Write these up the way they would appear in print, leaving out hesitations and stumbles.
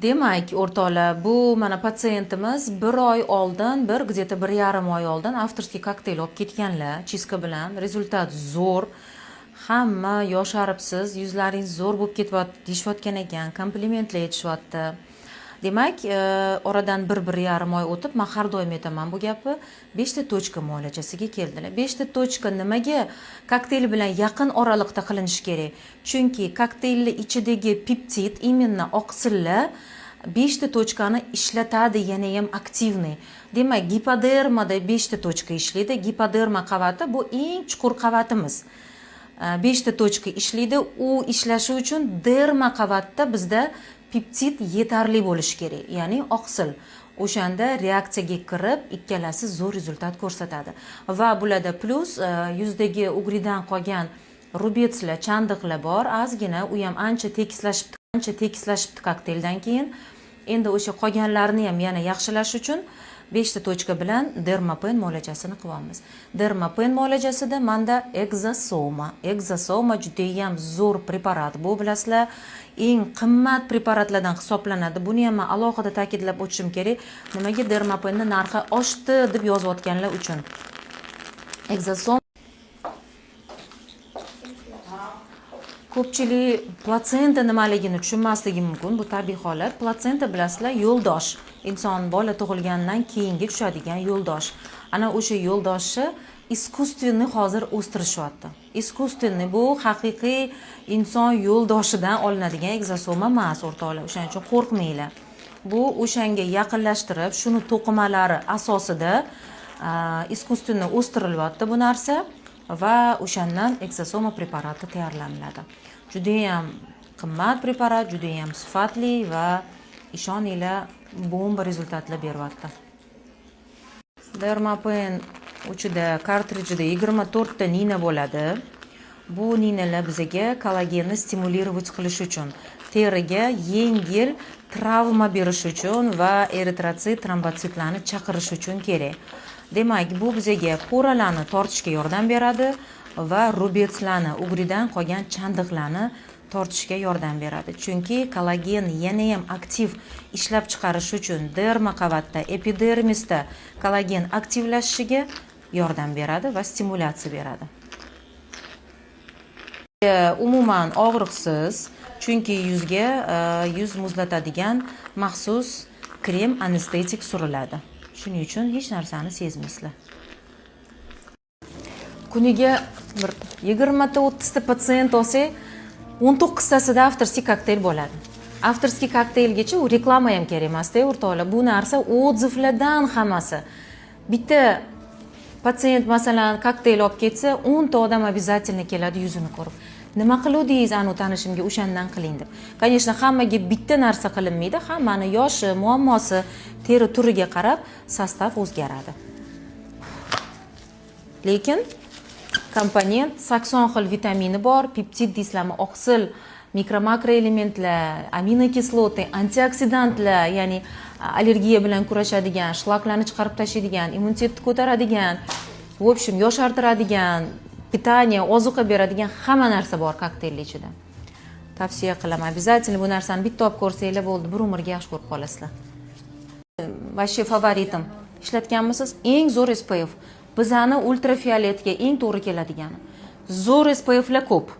Demak, o'rtoqlar, bu mana patsientimiz 1 oy oldin, где-то 1,5 oy oldin avtorskiy kokteyl olib ketganlar, chiska bilan. Rezultat zo'r. Hamma yosharibsiz, yuzlaringiz zo'r bo'lib ketyapti, deyishayotgan ekan, komplimentlar aytishyapti. Demak, oradan 1,5 oy o'tib, men har doim aytaman bu gapni, 5 ta tochka muolajasiga keldilar. 5 ta tochka nimaga kokteyl bilan yaqin oraliqda qilinishi kerak? Chunki kokteylni ichidagi peptid, именно oqsillar 5 ta tochkani ishlatadi, yana ham aktivniy. Demak, gipodermada 5 ta tochka ishlaydi. Gipoderma qavati bu eng chuqur qavatimiz. 5 ta tochka ishlaydi. U ishlashi uchun derma qavatda bizda peptid yetarli bo'lishi kerak, ya'ni oqsil. O'shanda reaksiyaga kirib, ikkalasi zo'r rezultat ko'rsatadi. Va bularda plus yuzdagi ugridan qolgan rubetslar, chandiqlar bor, ozgina, u ham ancha tekislashibdi kokteyldan keyin. Endi o'sha qolganlarni ham yana yaxshilash uchun 5 ta tochka bilan dermapen muolajasini qilyapmiz. Dermapen muolajasida menda Exosoma juda ham zo'r preparat. Bu bilasizlar, eng qimmat preparatlardan hisoblanadi. Buni ham men alohida ta'kidlab o'tishim kerak. Nimaga dermapenning narxi oshdi deb yozayotganlar uchun. Exosoma ko'pchilik platsenta nimaligini tushunmasligi mumkin. Bu tabiiy holat. Platsenta bilasizlar, yo'ldosh. Inson bola tug'ilgandan keyingi tushadigan yo'ldosh. Ana o'sha yo'ldoshni искусственный hozir o'stirishyapti. Искусственный bu haqiqiy inson yo'ldoshidan olinadigan egzosoma emas, o'rtoqlar. O'shaning uchun qo'rqmanglar. Bu o'shanga yaqinlashtirib, shuni to'qimalari asosida искусственный o'stirilyapti bu narsa va o'shandan egzosoma preparati tayyorlanadi. Juda ham qimmat preparat, juda ham sifatli va ishoninglar, bomba rezultatlar beryapti. Dermapen ichida kartrijida 24 ta nina bo'ladi. Bu ninalar bizga kollagenni stimulirovать qilish uchun, teriga yengil travma berish uchun va eritrotsit, trombositlarni chaqirish uchun kerak. Demak, bu bizga poralarni tortishga yordam beradi va rubetslarni, ugridan qolgan chandiqlarni tortishga yordam beradi. Chunki kollagen yana ham aktiv ishlab chiqarish uchun derma qavatda, epidermisda kollagen aktivlashishiga yordam beradi va stimulyatsiya beradi. Umuman og'riqsiz, chunki yuzga yuz muzlatadigan maxsus krem anestetik suriladi. Shuning uchun hech narsani sezmaysizlar. Kuniga 20 ta 30 ta patsient olsak, 19 tasida avtorskiy kokteyl bo'ladi. Avtorskiy kokteylgacha u reklama ham kerak emas-da, o'rtoqlar. Bu narsa odzivlardan hammasi. Bitta patsient masalan kokteyl olib ketsa, 10 ta odam обязательно keladi yuzini ko'rib. Nima qiluvdingiz anu tanishimga o'shandan qiling deb. Конечно, hammaga bitta narsa qilinmaydi. Hammani yoshi, muammosi, teri turiga qarab sostav o'zgaradi. Lekin komponent 80 xil vitamini bor, peptid deysizlarmi, oqsil, mikro-makro elementlar, aminokislota, antioksidantlar, ya'ni allergiya bilan kurashadigan, shlaklarni chiqarib tashlaydigan, immunitetni ko'taradigan, v общем, yoshartiradigan, pitaniya, ozuqa beradigan hamma narsa bor kokteyl ichida. Tavsiya qilaman. Обязательно bu narsani bitta olib ko'rsanglar bo'ldi, bir umrga yaxshi ko'rib qolasizlar. Vashi favoritim. Ishlatganmisiz? Eng zo'r SPF. Bizani ultrafioletga eng to'g'ri keladigani. Zo'r SPFlar ko'p.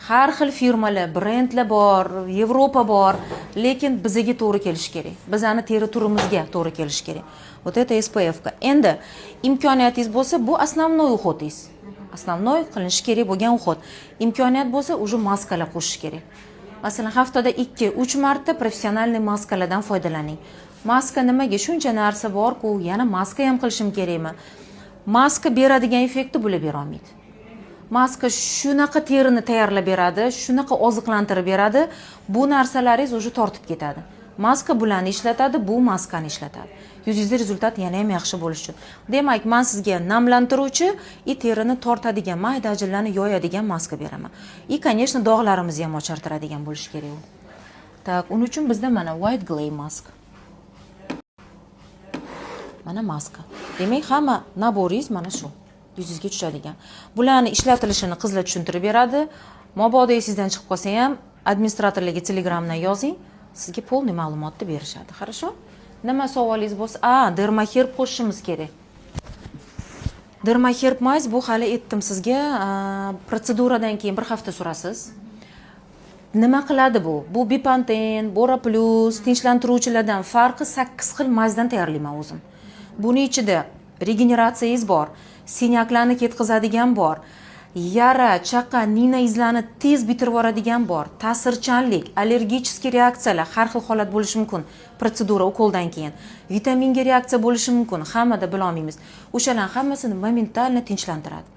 Har xil firmalar, brendlar bor, Yevropa bor, lekin bizga to'g'ri kelishi kerak. Bizani teri turimizga to'g'ri kelishi kerak. Вот это SPF ga. Endi imkoniyatingiz bo'lsa, bu основной uhodingiz. Основной qilinishi kerak bo'lgan uhod. Imkoniyat bo'lsa, уже maskalar qo'shish kerak. Masalan, haftada 2-3 marta professionalniy maskalardan foydalaning. Maska nimaga? Shuncha narsa bor-ku, yana maska ham qilishim kerakmi? Maska beradigan effektni bular bera olmaydi. Maska shunaqa terini tayyorlab beradi, shunaqa oziqlantirib beradi, bu narsalaringiz уже tortib ketadi. Maska bularni ishlatadi, bu maskani ishlatadi. Yuzingizda rezultat yana ham yaxshi bo'lishi uchun. Demak, men sizga namlantiruvchi, terini tortadigan, mayda ajinlarni yoyadigan maska beraman. Конечно, dog'larimizni ham ochartiradigan bo'lishi kerak u. Tak, uning uchun bizda mana white glay mask. Mana maska. Demak, hamma naboringiz mana shu. Yuzingizga tushadigan. Bularni ishlatilishini qizlar tushuntirib beradi. Mabodo esingizdan chiqib qolsa ham administratorlarga Telegramdan yozing. sizga полный ma'lumotni berishadi. Хорошо? Nima savolingiz bo'lsa, dermoherb qo'shishimiz kerak. Dermoherb mays bu hali aytdim sizga, protseduradan keyin bir hafta surasiz. Nima qiladi bu? Bu Bipanten, Bora Plus, tinchlantiruvchilardan farqi 8 xil mazdan tayyorlayman o'zim. Buning ichida regeneratsiyangiz bor, sinyaklarni ketkazadigan bor, yara, chaqa, nina izlarni tez bitirib yuboradigan bor, ta'sirchanlik, allergический reaksiyalar, har xil holat bo'lishi mumkin. Protsedura ukoldan keyin vitaminga reaksiya bo'lishi mumkin. Hammada bila olmaymiz. O'shalarning hammasini momentalni tinchlantiradi.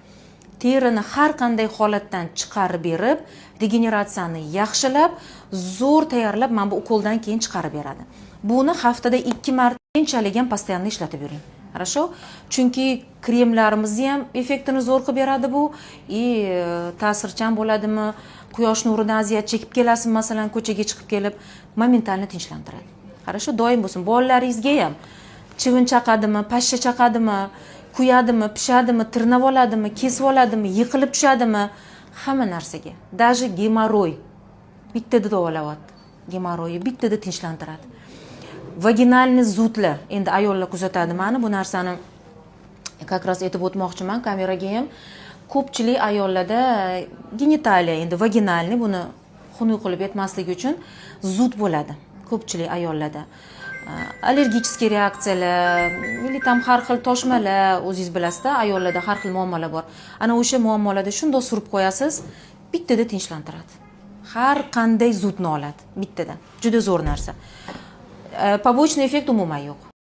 Terini har qanday holatdan chiqarib berib, regeneratsiyani yaxshilab, zo'r tayyorlab, mana bu ukoldan keyin chiqarib beradi. Buni haftada 2 marta keyinchalik ham постоянно ishlatib yuring. Хорошо? Chunki kremlarimizni ham effektini zo'r qilib beradi bu. Ta'sirchan bo'ladimi? Quyosh nuridan aziyat chekib kelasizmi, masalan, ko'chaga chiqib kelib, momentalni tinchlantiradi. Хорошо? Doim bo'lsin. Bolalaringizga ham chivin chaqadimi, pashsha chaqadimi, kuyadimi, pishadimi, tirnab oladimi, kesib oladimi, yiqilib tushadimi, hamma narsaga. Даже gemoroy bittada davolayapti. Gemoroyni bittada tinchlantiradi. Vaginalniy zudlar, endi ayollar kuzatadi meni bu narsani. Как раз aytib o'tmoqchiman kameraga ham. Ko'pchilik ayollarda genitaliya, endi vaginalniy, buni xunuk qilib aytmaslik uchun zud bo'ladi. Ko'pchilik ayollarda allergический reaksiyalar, или там har xil toshmalar, o'zingiz bilasizda, ayollarda har xil muammolar bor. Ana o'sha muammolarda shunday surib qo'yasiz, bittada tinchlantiradi. Har qanday zudni oladi bittada. Juda zo'r narsa. Побочный effekt umuman yo'q.